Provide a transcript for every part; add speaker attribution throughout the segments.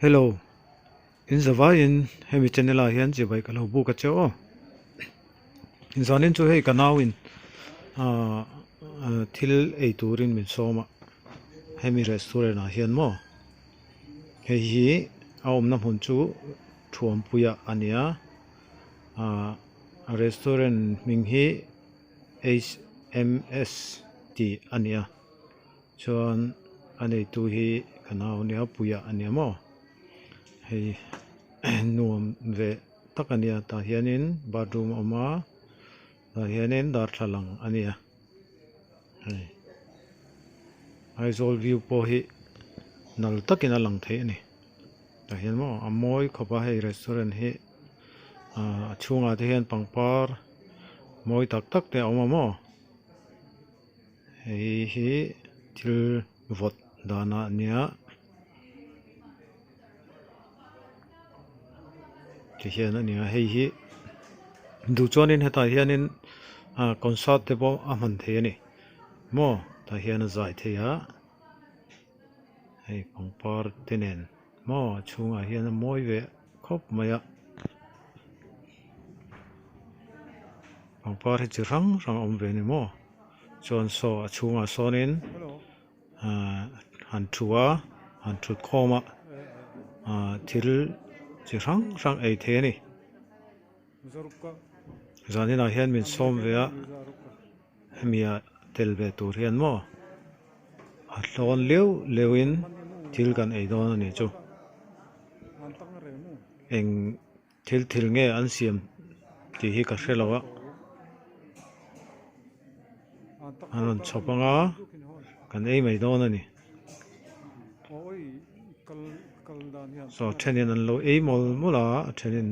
Speaker 1: Hello, in Zavain, hemi channel hian chi bai kalau bu ka cheo. In zanin chu hei kanawin thil ei turin min soma hemi restaurant a hian mo. Hei hi a omna hmun chu thuam puya ania. Restaurant ming hi HMS ti ania. Chuan anei tu hi kanaw nia puya ania mo. Hei nuam ve takania ta hianin bathroom oma ta hianin darthlalang ania. Hei aizol view po hi nal takin a lang thei ani. Ta hian mo amoi khopa hei restaurant hi chunga te hian pangpar moi tak tak te oma mo. Hei hi thil vot dana ania. Ti hian ania hei hi du chuanin heta hianin concert te bo a man thei ani mo ta hian a zai theia hei pangpar tenen mo chunga hian a moi ve khop maya pangpar hi chi rang rang om ve ni mo chuan so a chunga sonin han thua han thut khoma thil chi rang rang ei the ni zanin a hian min som ve a hemia tel ve tur hian mo a hlon leu leuin thil kan ei don ani chu eng thil nge an siam ti hi ka hrelawa anon chopanga kan ei mai don ani so thenin an lo ei mol mola thenin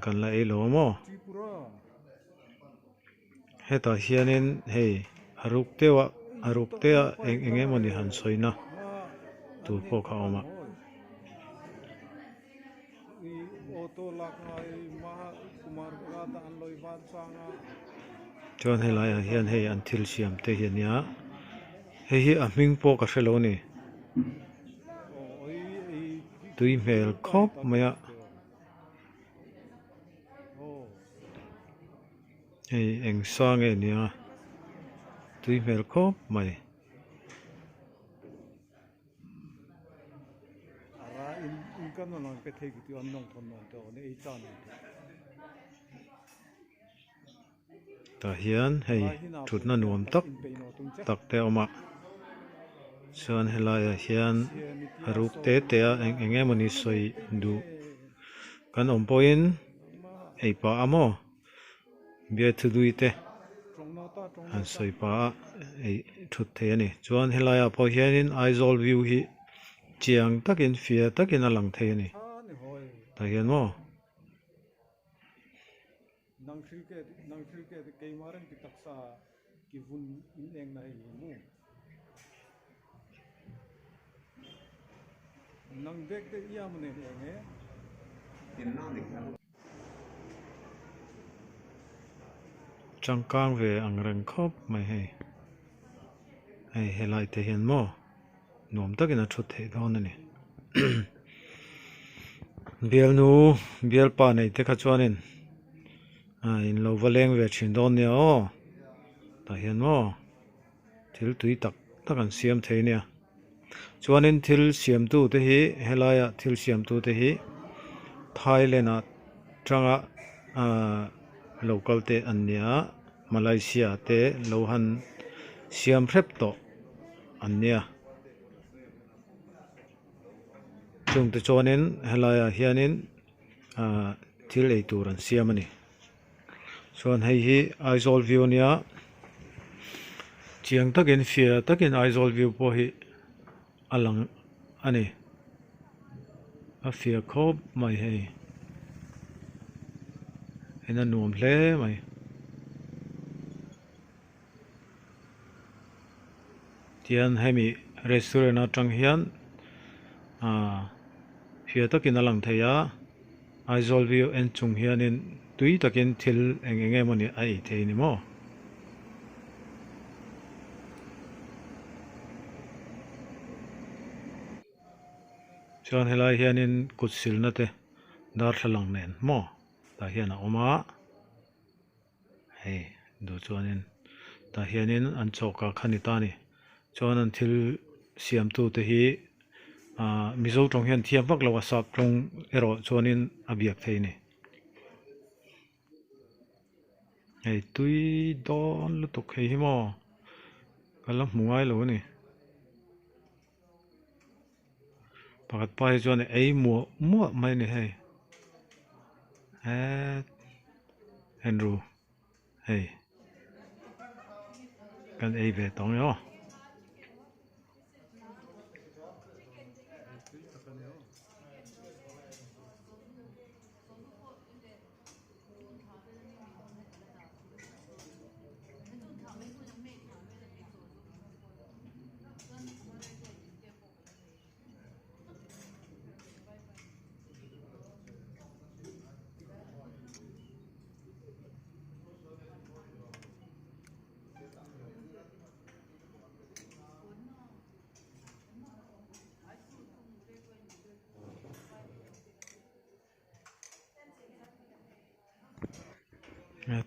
Speaker 1: kan la ei lo mo heta hianin hei aruk tewa enge moni han soina tur po kha oma chuan helai hian hei an thil siam te hian ya hei hi a hming po ka hrelo ni tui hmel khop maya hei eng sang nge nia tui hmel khop mai ta hian hei thutna nuam tak te oma chuan helai hian aruk te a enge moni soi du kan om poin ei pa amo bia thu dui te an soi pa ei thut the ani chuan helai a po hianin aizol view hi chiang takin fia takin a lang thei ani ta hian mo changkang ve ang reng khop mai hei helai te hian mo nuam takin a thut thei don ani bial nu bial pa nei te kha chuanin in lo valeng ve thin don nia o ta hian mo thil tui tak an siam thei nia chuanin thil siam tu te hi helaya thil siam tu te hi Thailand a tanga local te an nia Malaysia te lohan siam rep to an nia chung te chuanin helaya hianin thil ei tur an siam ani chuan hei hi aizol view nia chiang takin fia takin aizol view po hi alang ani a fia khop mai hei ena nuam hle mai tian hemi restaurant atang hian fia takin alang theia aizol view en chung hianin tui takin thil enge moni a ei thei ni mo chuan helai hianin kut silna te darthlalang nen maw tah hian a awm a hei du chuanin tah hianin an chawka khani ta ni chuan an thil siam tu te hi mizo tawng hian thiam vak lo a sak tlawng erawh chuanin a biak thei ni hei tui dawn lutuk hei hi maw kala hmu ngai lo ni pakhat pa hi chuan ei muah mai ni hei Andrew hei kan ei ve tawng yo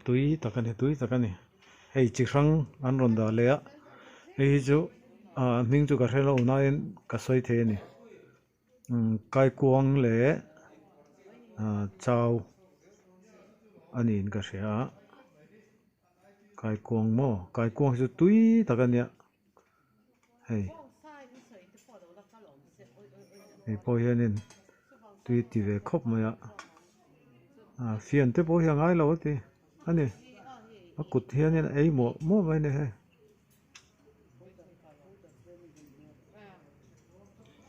Speaker 1: tui takani hei chi hrang an rawn dah le a hei hi chu hming chu ka hrelo naiin ka sawi the ni kai kuang le chau ani in ka hria kai kuang maw kai kuang chu tui takania hei hei pawh hianin tui ti ve khawp mai a fian te pawh hi a ngai lo ti ani a kut hianin ei muah mai ni hei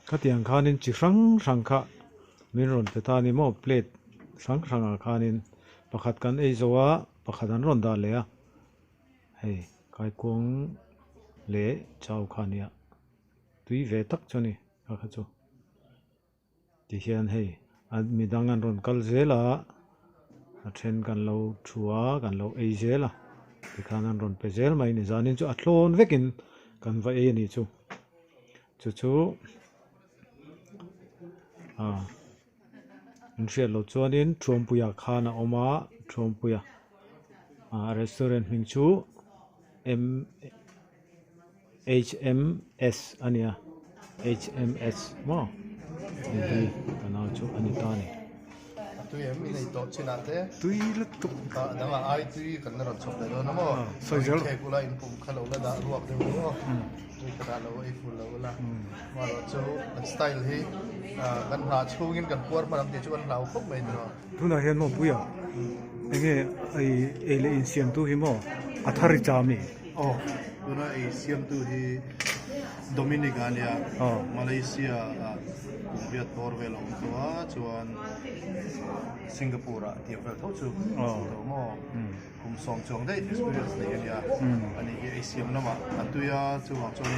Speaker 1: khatiang khanin chi hrang hrang kha min rawn pe ta ni maw plate hrang hrangah khanin pakhat kan ei zoa pakhat an rawn dah le a hei kai kuang le chau kha ania tui ve tak chu ni kha chu ti hian hei midang an rawn kal zela a then kan lo thua kan lo ei zela tikhan an rawn pe zel mai ni zanin chu a thlawn vekin kan va ei ani chu chu an hriat lo chuanin thuampuiah khan a awm a thuampuiah restaurant hming chu HMS ania HMS maw hei kanau chu ani ta ni
Speaker 2: tui em in ei to china te
Speaker 1: tui lutuk
Speaker 2: ta danga ai tui kan na ron chop le do na mo
Speaker 1: soi zel
Speaker 2: ke kula in pum khalo la da ruak de mo tui ka lo ei ful lo la ma lo chu an style hi kan ha chungin kan puar ma ram te chu kan lau khop mai no
Speaker 1: tuna hian mo puya enge ei le in siam tu hi mo athari chami
Speaker 2: tuna ei siam tu hi Dominicania Malaysia Viet Tor ve lo tua chuan Singapore ti vel tho chu to mo kum som chong dei experience nei ania ani ei siam lama atuya chu wang chong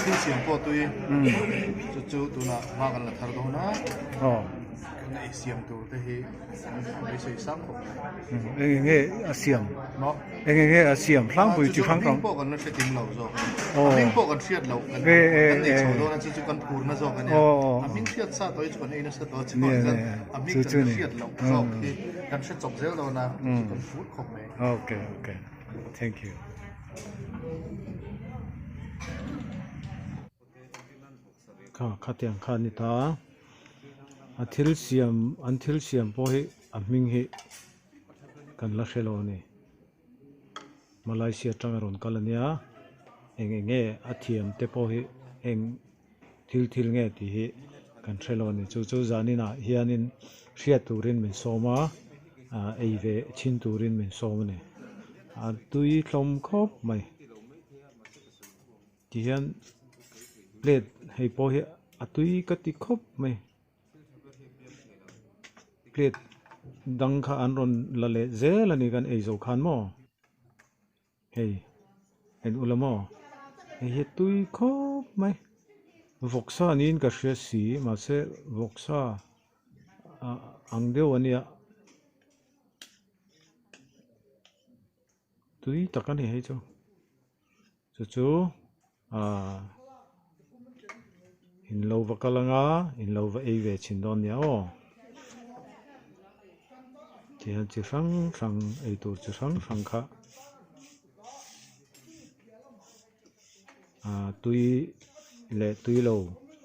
Speaker 2: si siam po tui chu tuna ma kan la thar do na ei siam tu te hi ei sei sang ko
Speaker 1: enge asiam
Speaker 2: no
Speaker 1: enge asiam hlang pui chu hlang
Speaker 2: po kan na setting lo zo min po kan siat lo kan nei chu do na chu kan phur na zo kan ya min siat sa toi chu kan ei na sa to chu kan min kan siat lo zo ki kan set chok zel do na kan phur khop mai
Speaker 1: okay thank you khatiang khan ni ta an thil siam pawh hi a hming hi kan la hrelo ni malaysia tanga rawn kal ania enge a thiam te pawh hi eng thil nge ti hi kan hrelo ni chu zanin ah hianin hriat turin min sawma ei ve chin turin min sawm ni a tui hlom khawp mai ti hian plate hei pawh hi a tui ka ti khawp mai plate dang kha an rawn la le zel ani kan ei zo khan maw hei en ulamaw hei hi tui khawp mai voksa nin ka hria si mahse voksa ang deuh ania tui tak ani hei chu in lo va kalanga in lo va ei ve chin don nia o ti han chi sang ei tur chi sang kha tui le tui lo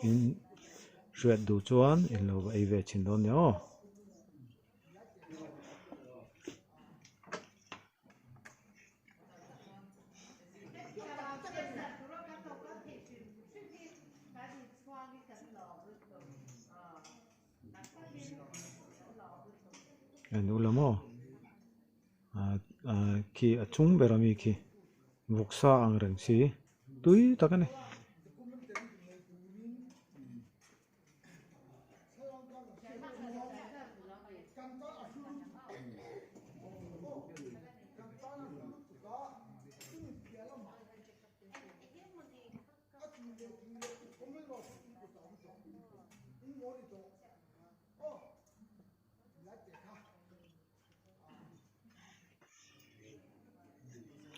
Speaker 1: in ruat du chuan in lo va ei ve chin don nia o en ulamo ki achung berami ki voksa ang reng si tui takane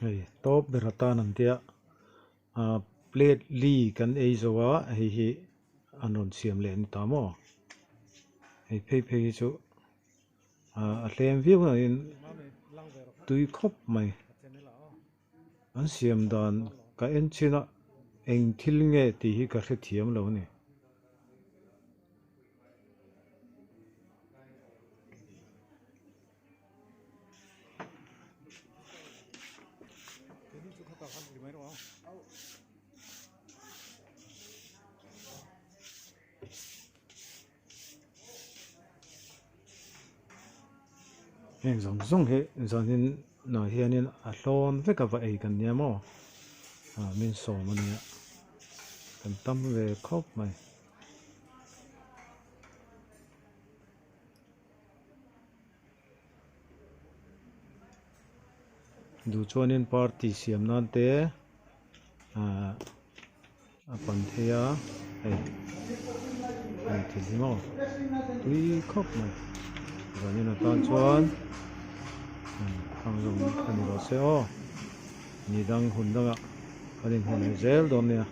Speaker 1: hey top berata nam tia plate li kan ei zowa hi anon siam le ni tamo hey phei chu a tlem view na in tui khop mai an siam dan ka en china eng thil nge ti hi ka hre thiam lo ni heng zong he zanin na hianin a hlon veka va ei kan nia mo min som ania kan tam ve khop mai du chuanin party siam nan te a pan thea ei thil hi mo tui khop mai zanin a tan chuan hang rong ani ro se o ni dang hun danga kanin hun zel don nia